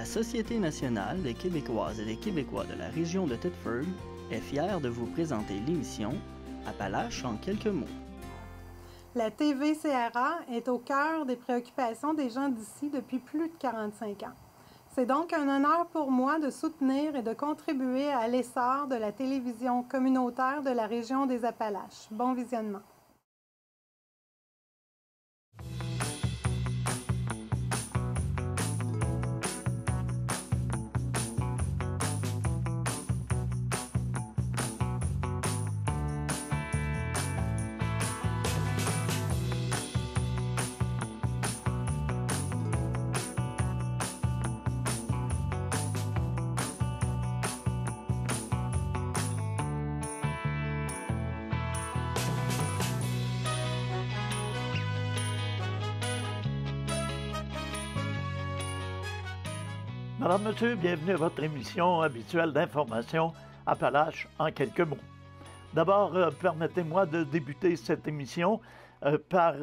La Société nationale des Québécoises et des Québécois de la région de Thetford est fière de vous présenter l'émission Appalaches en quelques mots. La TVCRA est au cœur des préoccupations des gens d'ici depuis plus de 45 ans. C'est donc un honneur pour moi de soutenir et de contribuer à l'essor de la télévision communautaire de la région des Appalaches. Bon visionnement. Madame, Monsieur, bienvenue à votre émission habituelle d'information Appalaches en quelques mots. D'abord, permettez-moi de débuter cette émission par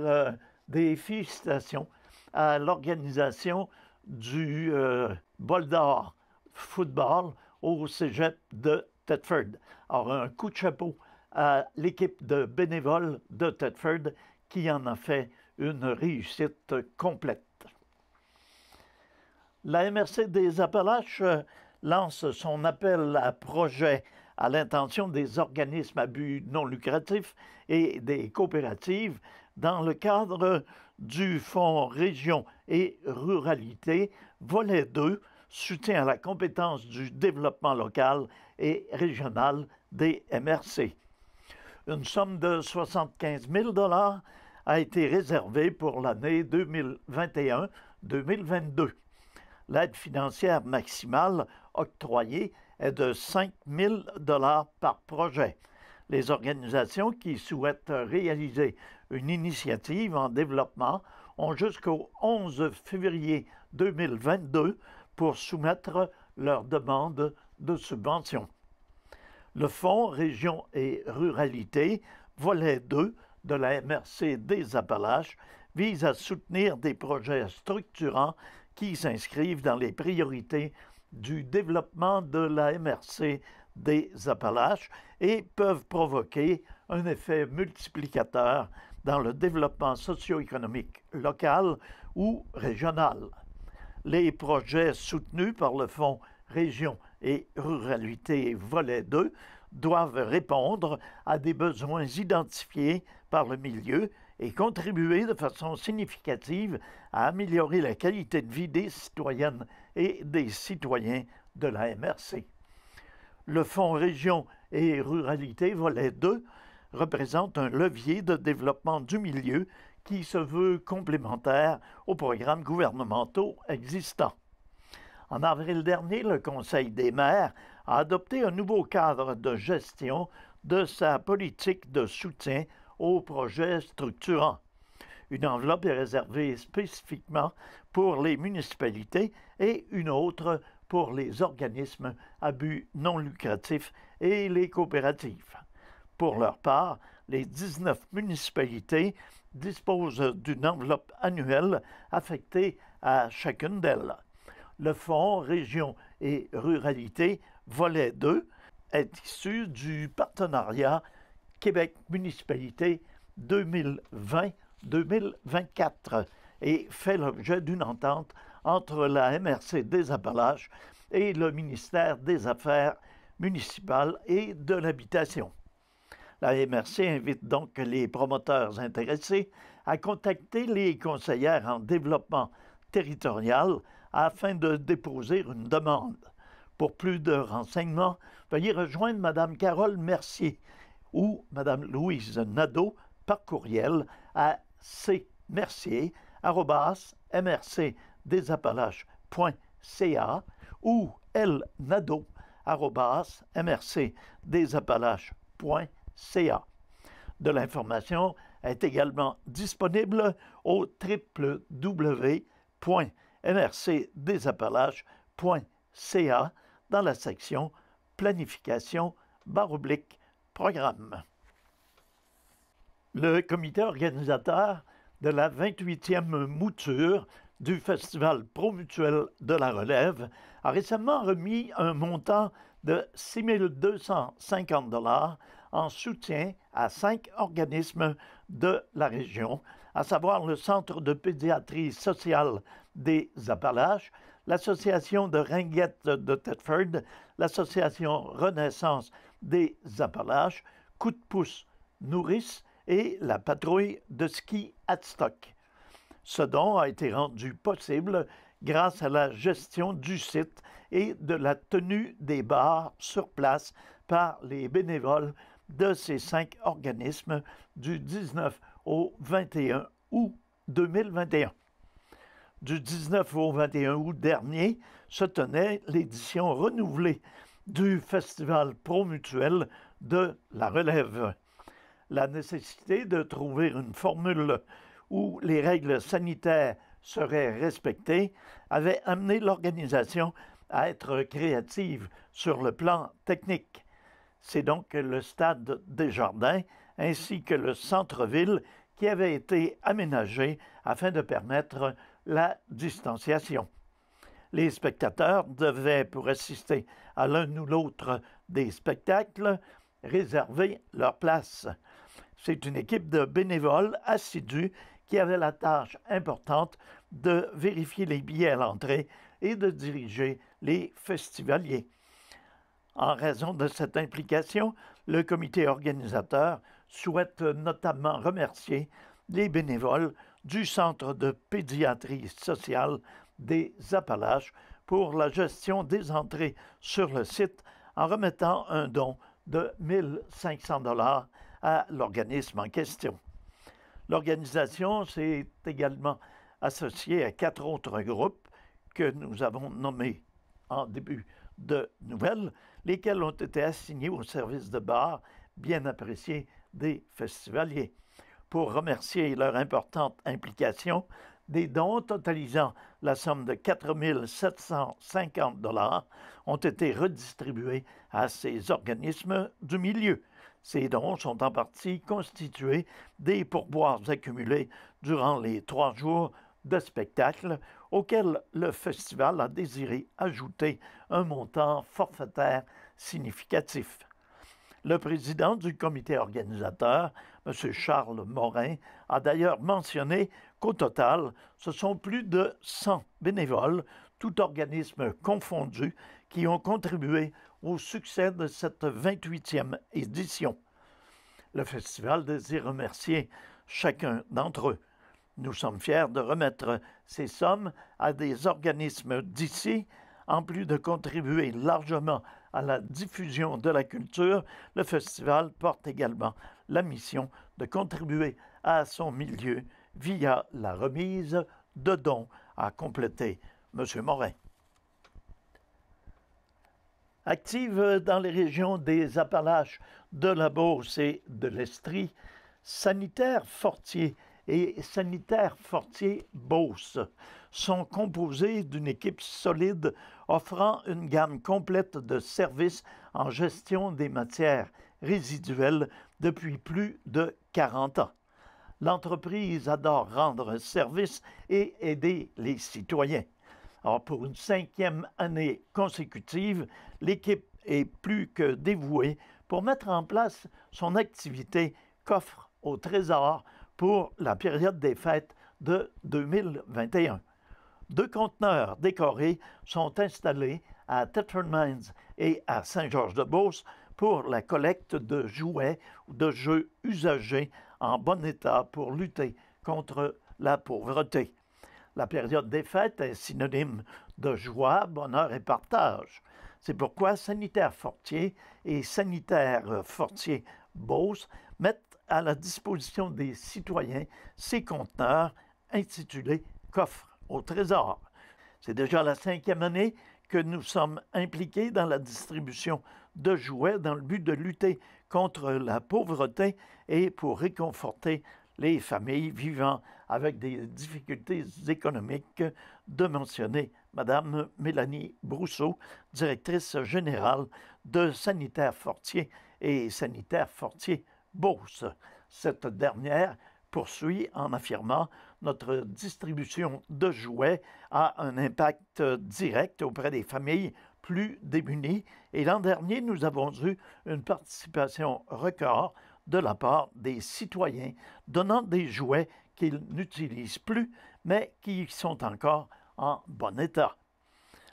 des félicitations à l'organisation du Bol d'or football au cégep de Thetford. Alors, un coup de chapeau à l'équipe de bénévoles de Thetford qui en a fait une réussite complète. La MRC des Appalaches lance son appel à projet à l'intention des organismes à but non lucratif et des coopératives dans le cadre du Fonds Région et Ruralité, volet 2, soutien à la compétence du développement local et régional des MRC. Une somme de 75 000 $ a été réservée pour l'année 2021-2022. L'aide financière maximale octroyée est de 5 000 $ par projet. Les organisations qui souhaitent réaliser une initiative en développement ont jusqu'au 11 février 2022 pour soumettre leur demande de subvention. Le Fonds Région et Ruralité, volet 2 de la MRC des Appalaches, vise à soutenir des projets structurants qui s'inscrivent dans les priorités du développement de la MRC des Appalaches et peuvent provoquer un effet multiplicateur dans le développement socio-économique local ou régional. Les projets soutenus par le Fonds Région et Ruralité volet 2 doivent répondre à des besoins identifiés par le milieu et contribuer de façon significative à améliorer la qualité de vie des citoyennes et des citoyens de la MRC. Le Fonds Région et Ruralité volet 2 représente un levier de développement du milieu qui se veut complémentaire aux programmes gouvernementaux existants. En avril dernier, le Conseil des maires a adopté un nouveau cadre de gestion de sa politique de soutien aux projets structurants. Une enveloppe est réservée spécifiquement pour les municipalités et une autre pour les organismes à but non lucratif et les coopératives. Pour leur part, les 19 municipalités disposent d'une enveloppe annuelle affectée à chacune d'elles. Le Fonds Région et Ruralité, volet 2, est issu du partenariat Québec Municipalité 2020-2024 et fait l'objet d'une entente entre la MRC des Appalaches et le ministère des Affaires municipales et de l'Habitation. La MRC invite donc les promoteurs intéressés à contacter les conseillères en développement territorial afin de déposer une demande. Pour plus de renseignements, veuillez rejoindre Mme Carole Mercier ou Mme Louise Nadeau par courriel à cmercier@mrcdesappalaches.ca ou lnadeau@mrcdesappalaches.ca. De l'information est également disponible au www.mrcdesappalaches.ca dans la section Planification /Programme. Le comité organisateur de la 28e mouture du Festival Promutuel de la Relève a récemment remis un montant de 6 250 $ en soutien à 5 organismes de la région, à savoir le Centre de pédiatrie sociale des Appalaches, l'Association de Ringuette de Thetford, l'Association Renaissance des Appalaches, Coup de pouce Nourrice et la patrouille de ski Hadstock. Ce don a été rendu possible grâce à la gestion du site et de la tenue des bars sur place par les bénévoles de ces 5 organismes du 19 au 21 août 2021. Du 19 au 21 août dernier se tenait l'édition renouvelée du Festival Promutuel de la Relève. La nécessité de trouver une formule où les règles sanitaires seraient respectées avait amené l'organisation à être créative sur le plan technique. C'est donc le stade Desjardins ainsi que le centre-ville qui avaient été aménagés afin de permettre la distanciation. Les spectateurs devaient, pour assister à l'un ou l'autre des spectacles, réserver leur place. C'est une équipe de bénévoles assidus qui avait la tâche importante de vérifier les billets à l'entrée et de diriger les festivaliers. En raison de cette implication, le comité organisateur souhaite notamment remercier les bénévoles du Centre de pédiatrie sociale des Appalaches pour la gestion des entrées sur le site en remettant un don de 1 500 $ à l'organisme en question. L'organisation s'est également associée à 4 autres groupes que nous avons nommés en début de nouvelles, lesquels ont été assignés au service de bar bien apprécié des festivaliers. Pour remercier leur importante implication, des dons totalisant la somme de 4 750 $ ont été redistribués à ces organismes du milieu. Ces dons sont en partie constitués des pourboires accumulés durant les 3 jours de spectacle auxquels le festival a désiré ajouter un montant forfaitaire significatif. Le président du comité organisateur, M. Charles Morin, a d'ailleurs mentionné qu'au total, ce sont plus de 100 bénévoles, tout organisme confondu, qui ont contribué au succès de cette 28e édition. Le festival désire remercier chacun d'entre eux. Nous sommes fiers de remettre ces sommes à des organismes d'ici. En plus de contribuer largement à la diffusion de la culture, le festival porte également la mission de contribuer à son milieu via la remise de dons, a complété M. Morin. Active dans les régions des Appalaches, de la Beauce et de l'Estrie, Sanitaire Fortier et Sanitaire Fortier Beauce sont composés d'une équipe solide offrant une gamme complète de services en gestion des matières résiduelles depuis plus de 40 ans. L'entreprise adore rendre service et aider les citoyens. Or, pour une 5e année consécutive, l'équipe est plus que dévouée pour mettre en place son activité Coffre au Trésor pour la période des fêtes de 2021. 2 conteneurs décorés sont installés à Thetford Mines et à Saint-Georges-de-Beauce pour la collecte de jouets ou de jeux usagés en bon état pour lutter contre la pauvreté. La période des fêtes est synonyme de joie, bonheur et partage. C'est pourquoi Sanitaire Fortier et Sanitaire Fortier Beauce mettent à la disposition des citoyens ces conteneurs intitulés Coffre au Trésor. C'est déjà la 5e année que nous sommes impliqués dans la distribution de jouets dans le but de lutter contre la pauvreté et pour réconforter les familles vivant avec des difficultés économiques, de mentionner Mme Mélanie Brousseau, directrice générale de Sanitaire Fortier et Sanitaire Fortier Beauce. Cette dernière poursuit en affirmant notre distribution de jouets a un impact direct auprès des familles plus démunies et l'an dernier, nous avons eu une participation record de la part des citoyens donnant des jouets qu'ils n'utilisent plus mais qui sont encore en bon état.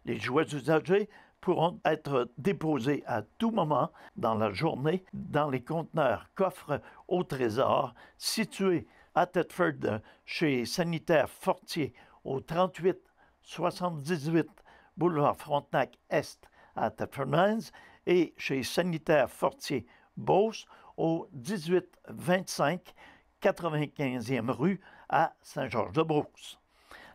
Les jouets usagés pourront être déposés à tout moment dans la journée dans les conteneurs coffres au trésor situés à Thetford chez Sanitaire Fortier au 3878 boulevard Frontenac-Est à Thetford Mines et chez Sanitaire Fortier Beauce au 1825 95e rue à Saint-Georges-de-Beauce.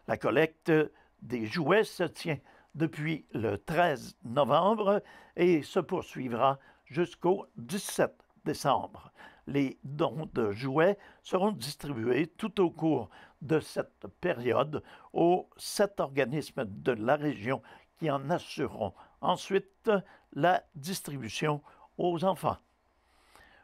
La collecte des jouets se tient depuis le 13 novembre et se poursuivra jusqu'au 17 décembre. Les dons de jouets seront distribués tout au cours de cette période aux 7 organismes de la région qui en assureront ensuite la distribution aux enfants.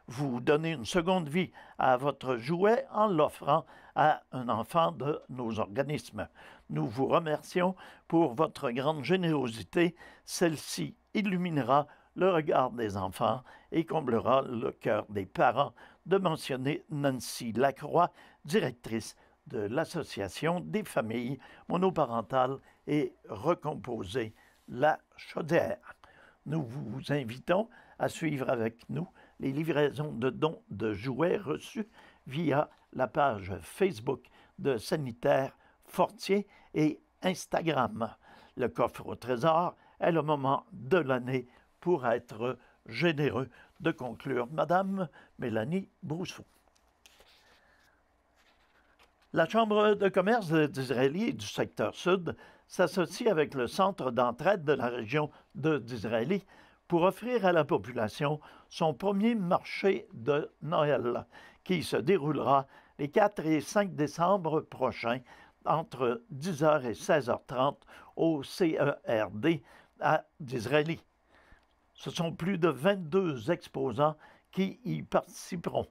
Vous donnez une seconde vie à votre jouet en l'offrant à un enfant de nos organismes. Nous vous remercions pour votre grande générosité. Celle-ci illuminera le regard des enfants et comblera le cœur des parents, de mentionner Nancy Lacroix, directrice de l'Association des familles monoparentales et recomposées La Chaudière. Nous vous invitons à suivre avec nous les livraisons de dons de jouets reçus via la page Facebook de Sanitaire Fortier et Instagram. Le coffre au trésor est le moment de l'année pour être généreux, de conclure Madame Mélanie Brousseau. La Chambre de commerce d'Israélie du secteur sud s'associe avec le Centre d'entraide de la région de d'Israélie pour offrir à la population son premier marché de Noël, qui se déroulera les 4 et 5 décembre prochains entre 10h et 16h30 au CERD à d'Israélie. Ce sont plus de 22 exposants qui y participeront.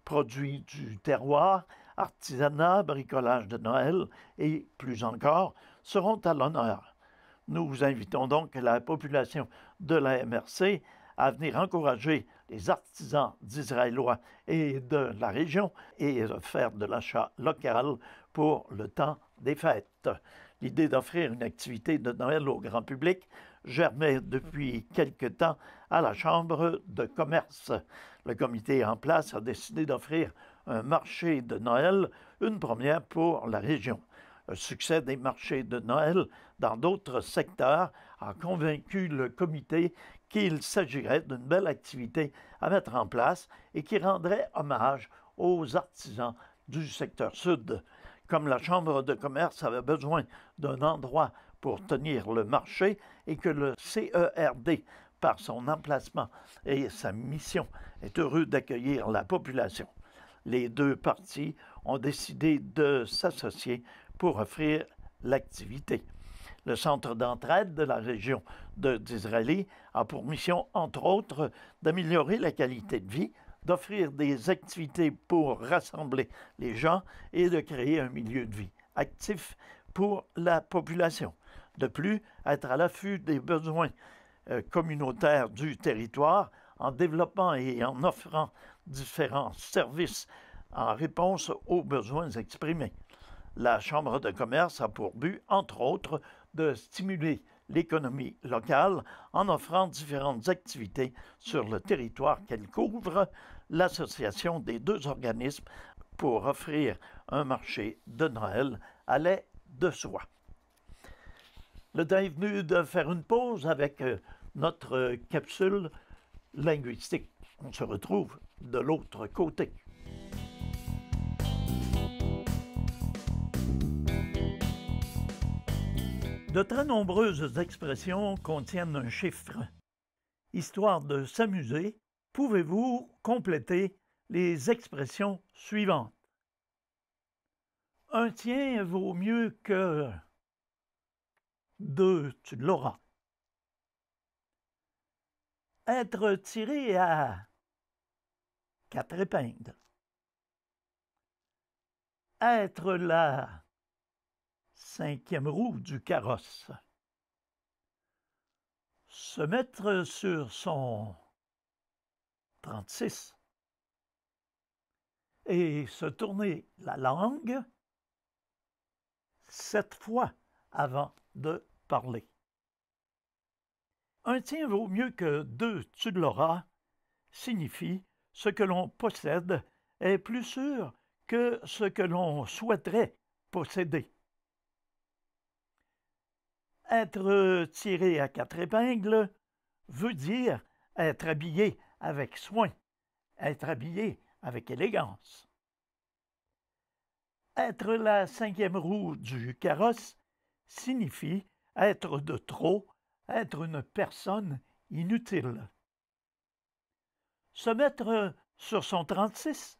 Produits du terroir, artisanat, bricolage de Noël et plus encore seront à l'honneur. Nous invitons donc la population de la MRC à venir encourager les artisans d'Israélois et de la région et faire de l'achat local pour le temps des fêtes. L'idée d'offrir une activité de Noël au grand public germait depuis quelque temps à la Chambre de commerce. Le comité en place a décidé d'offrir un marché de Noël, une première pour la région. Le succès des marchés de Noël dans d'autres secteurs a convaincu le comité qu'il s'agirait d'une belle activité à mettre en place et qui rendrait hommage aux artisans du secteur sud. Comme la Chambre de commerce avait besoin d'un endroit pour tenir le marché et que le CERD, par son emplacement et sa mission, est heureux d'accueillir la population, les deux parties ont décidé de s'associer pour offrir l'activité. Le Centre d'entraide de la région d'Israëlie a pour mission, entre autres, d'améliorer la qualité de vie, d'offrir des activités pour rassembler les gens et de créer un milieu de vie actif pour la population. De plus, être à l'affût des besoins communautaires du territoire en développant et en offrant différents services en réponse aux besoins exprimés. La Chambre de commerce a pour but, entre autres, de stimuler l'économie locale en offrant différentes activités sur le territoire qu'elle couvre. L'association des deux organismes pour offrir un marché de Noël allait de soi. Le temps est venu de faire une pause avec notre capsule linguistique. On se retrouve de l'autre côté. De très nombreuses expressions contiennent un chiffre. Histoire de s'amuser, pouvez-vous compléter les expressions suivantes? Un tien vaut mieux que deux, tu l'auras. Être tiré à 4 épingles. Être la cinquième roue du carrosse. Se mettre sur son 36 et se tourner la langue 7 fois avant de parler. Un tien vaut mieux que 2 tu l'auras signifie ce que l'on possède est plus sûr que ce que l'on souhaiterait posséder. Être tiré à 4 épingles veut dire être habillé avec soin, être habillé avec élégance. Être la cinquième roue du carrosse signifie être de trop, être une personne inutile. Se mettre sur son 36,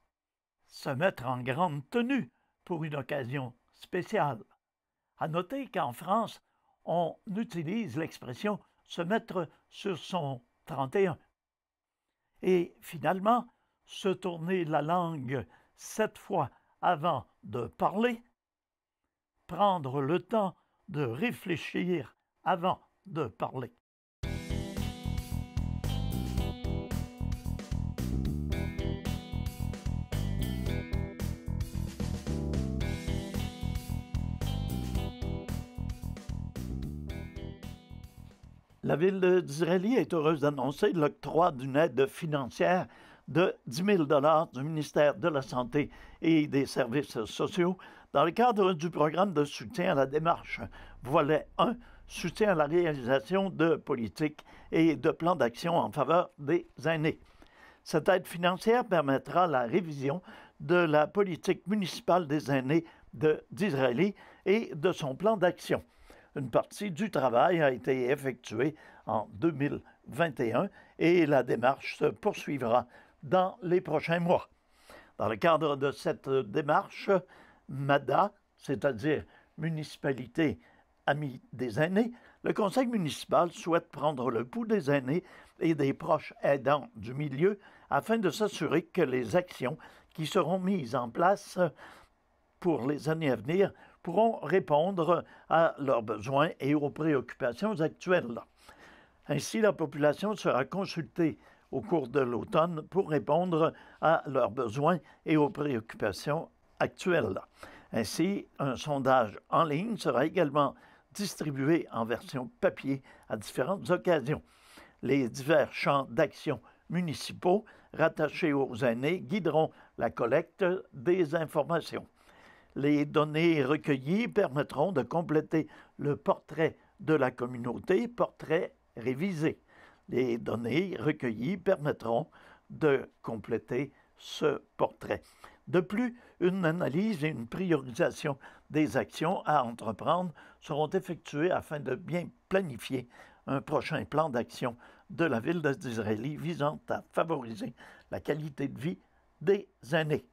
se mettre en grande tenue pour une occasion spéciale. À noter qu'en France, on utilise l'expression se mettre sur son 31. Et finalement, se tourner la langue 7 fois avant de parler, prendre le temps de réfléchir avant de parler. La Ville d'Israël est heureuse d'annoncer l'octroi d'une aide financière de 10 000 $ du ministère de la Santé et des Services sociaux dans le cadre du programme de soutien à la démarche volet 1, soutien à la réalisation de politiques et de plans d'action en faveur des aînés. Cette aide financière permettra la révision de la politique municipale des aînés d'Israël et de son plan d'action. Une partie du travail a été effectuée en 2021 et la démarche se poursuivra dans les prochains mois. Dans le cadre de cette démarche, MADA, c'est-à-dire Municipalité Amis des aînés, le conseil municipal souhaite prendre le pouls des aînés et des proches aidants du milieu afin de s'assurer que les actions qui seront mises en place pour les années à venir pourront répondre à leurs besoins et aux préoccupations actuelles. Ainsi, la population sera consultée au cours de l'automne pour répondre à leurs besoins et aux préoccupations actuelles. Ainsi, un sondage en ligne sera également distribué en version papier à différentes occasions. Les divers champs d'action municipaux rattachés aux aînés guideront la collecte des informations. Les données recueillies permettront de compléter le portrait de la communauté, portrait révisé. Les données recueillies permettront de compléter ce portrait. De plus, une analyse et une priorisation des actions à entreprendre seront effectuées afin de bien planifier un prochain plan d'action de la Ville d'Israël visant à favoriser la qualité de vie des aînés.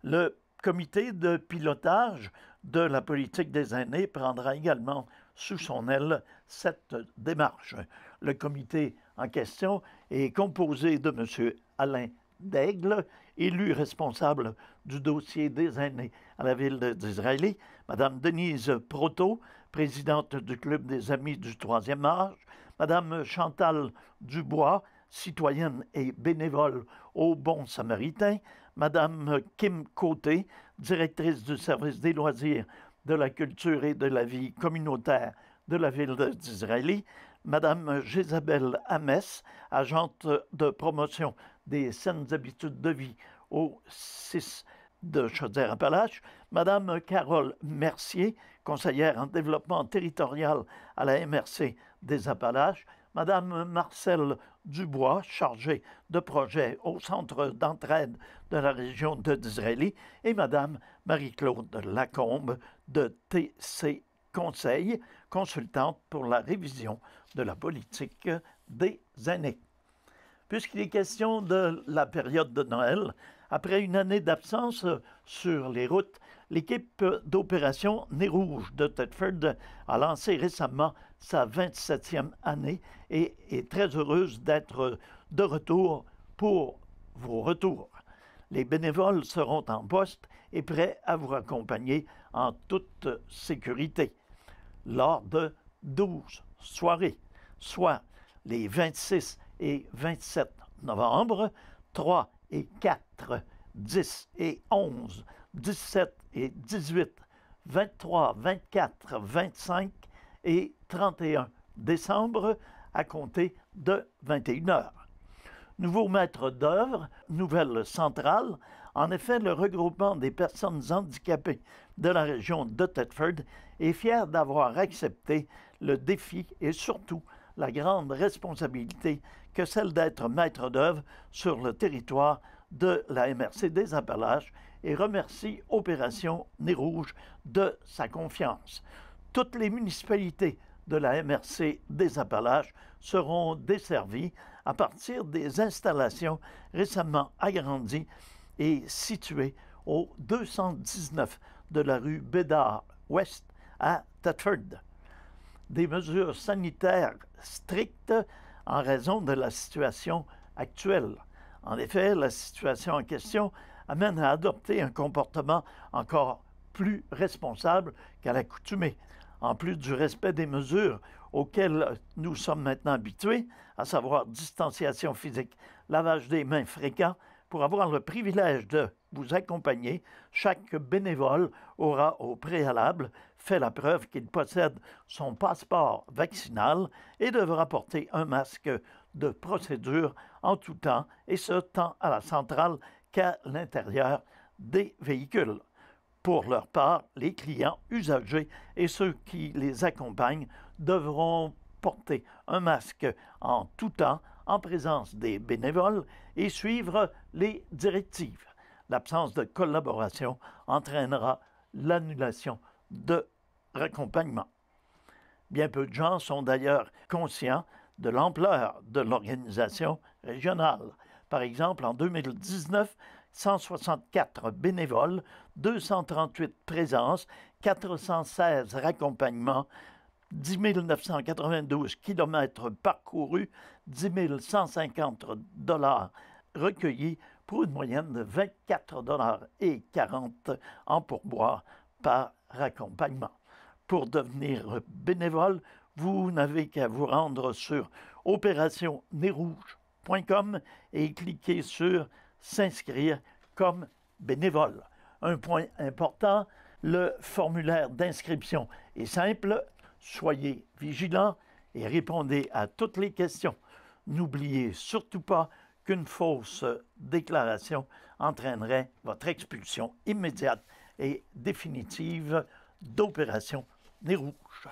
Le comité de pilotage de la politique des aînés prendra également sous son aile cette démarche. Le comité en question est composé de M. Alain Daigle, élu responsable du dossier des aînés à la Ville d'Israël, Mme Denise Proto, présidente du Club des Amis du Troisième Âge, Mme Chantal Dubois, citoyenne et bénévole au Bon Samaritain, Mme Kim Côté, directrice du service des loisirs, de la culture et de la vie communautaire de la Ville d'Israël, Mme Jézabel Hamès, agente de promotion des saines habitudes de vie au 6 de Chaudière-Appalaches, Mme Carole Mercier, conseillère en développement territorial à la MRC des Appalaches, Mme Marcelle Dubois, chargée de projet au Centre d'entraide de la région d'Israël, et Mme Marie-Claude Lacombe de TC Conseil, consultante pour la révision de la politique des aînés. Puisqu'il est question de la période de Noël, après une année d'absence sur les routes, l'équipe d'opération Nez Rouge de Thetford a lancé récemment sa 27e année et est très heureuse d'être de retour pour vos retours. Les bénévoles seront en poste et prêts à vous accompagner en toute sécurité lors de 12 soirées, soit les 26 et 27 novembre, 3 et 4, 10 et 11, 17 et 18, 23, 24, 25 et 31 décembre à compter de 21 heures. Nouveau maître d'œuvre, nouvelle centrale. En effet, le regroupement des personnes handicapées de la région de Thetford est fier d'avoir accepté le défi et surtout la grande responsabilité que celle d'être maître d'œuvre sur le territoire de la MRC des Appalaches et remercie Opération Nez Rouge de sa confiance. Toutes les municipalités de la MRC des Appalaches seront desservies à partir des installations récemment agrandies et situées au 219 de la rue Bédard-Ouest à Thetford. Des mesures sanitaires strictes en raison de la situation actuelle. En effet, la situation en question amène à adopter un comportement encore plus responsable qu'à l'accoutumée, en plus du respect des mesures auxquelles nous sommes maintenant habitués, à savoir distanciation physique, lavage des mains fréquent. Pour avoir le privilège de vous accompagner, chaque bénévole aura au préalable fait la preuve qu'il possède son passeport vaccinal et devra porter un masque de procédure en tout temps, et ce tant à la centrale qu'à l'intérieur des véhicules. Pour leur part, les clients usagers et ceux qui les accompagnent devront porter un masque en tout temps en présence des bénévoles et suivre les directives. L'absence de collaboration entraînera l'annulation de raccompagnement. Bien peu de gens sont d'ailleurs conscients de l'ampleur de l'organisation régionale. Par exemple, en 2019, 164 bénévoles, 238 présences, 416 raccompagnements, 10 992 kilomètres parcourus, 10 150 $ recueillis pour une moyenne de 24,40 $ en pourboire par raccompagnement. Pour devenir bénévole, vous n'avez qu'à vous rendre sur opérationnezrouge.com et cliquer sur « S'inscrire comme bénévole ». Un point important, le formulaire d'inscription est simple. Soyez vigilants et répondez à toutes les questions. N'oubliez surtout pas qu'une fausse déclaration entraînerait votre expulsion immédiate et définitive d'Opération Nez Rouge.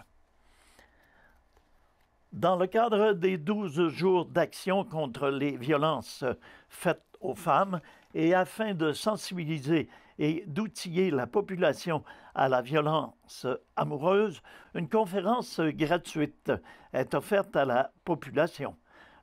Dans le cadre des 12 jours d'action contre les violences faites aux femmes et afin de sensibiliser et d'outiller la population à la violence amoureuse, une conférence gratuite est offerte à la population.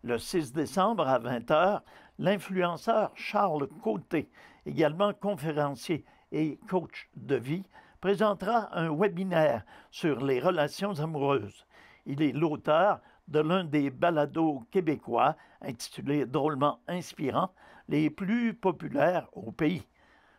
Le 6 décembre à 20h, l'influenceur Charles Côté, également conférencier et coach de vie, présentera un webinaire sur les relations amoureuses. Il est l'auteur de l'un des balados québécois intitulé Drôlement inspirant, les plus populaires au pays.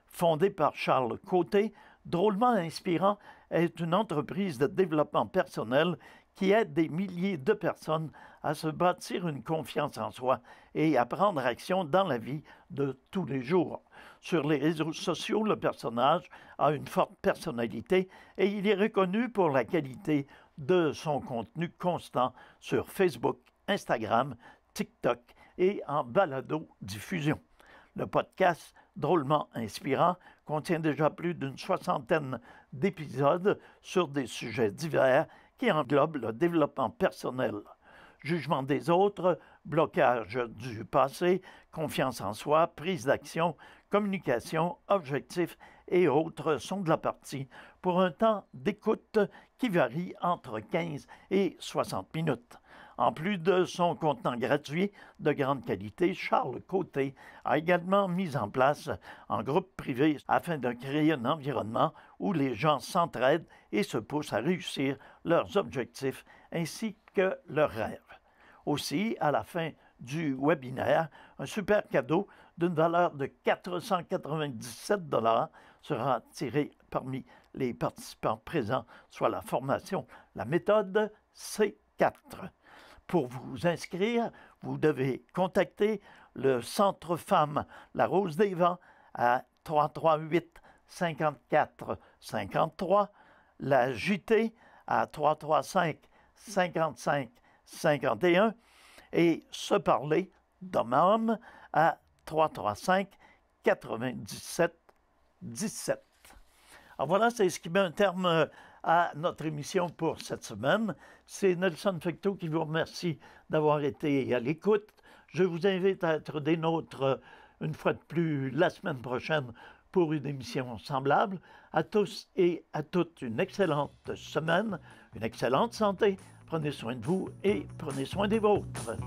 Fondé par Charles Côté, Drôlement inspirant est une entreprise de développement personnel qui aide des milliers de personnes à se bâtir une confiance en soi et à prendre action dans la vie de tous les jours. Sur les réseaux sociaux, le personnage a une forte personnalité et il est reconnu pour la qualité de son contenu constant sur Facebook, Instagram, TikTok et en balado-diffusion. Le podcast Drôlement inspirant contient déjà plus d'une 60aine d'épisodes sur des sujets divers qui englobent le développement personnel. Jugement des autres, blocage du passé, confiance en soi, prise d'action, communication, objectifs et autres sont de la partie pour un temps d'écoute qui varie entre 15 et 60 minutes. En plus de son contenant gratuit de grande qualité, Charles Côté a également mis en place un groupe privé afin de créer un environnement où les gens s'entraident et se poussent à réussir leurs objectifs ainsi que leurs rêves. Aussi, à la fin du webinaire. Un super cadeau d'une valeur de 497 sera tiré parmi les participants présents, soit la formation, la méthode C4. Pour vous inscrire, vous devez contacter le Centre Femmes La Rose des Vents à 338 54 53, la JT à 335 55 51 et Se parler d'homme à homme à 335 97 17. Alors voilà, c'est ce qui met un terme à notre émission pour cette semaine. C'est Nelson Fecteau qui vous remercie d'avoir été à l'écoute. Je vous invite à être des nôtres une fois de plus la semaine prochaine pour une émission semblable. À tous et à toutes, une excellente semaine, une excellente santé. Prenez soin de vous et prenez soin des vôtres.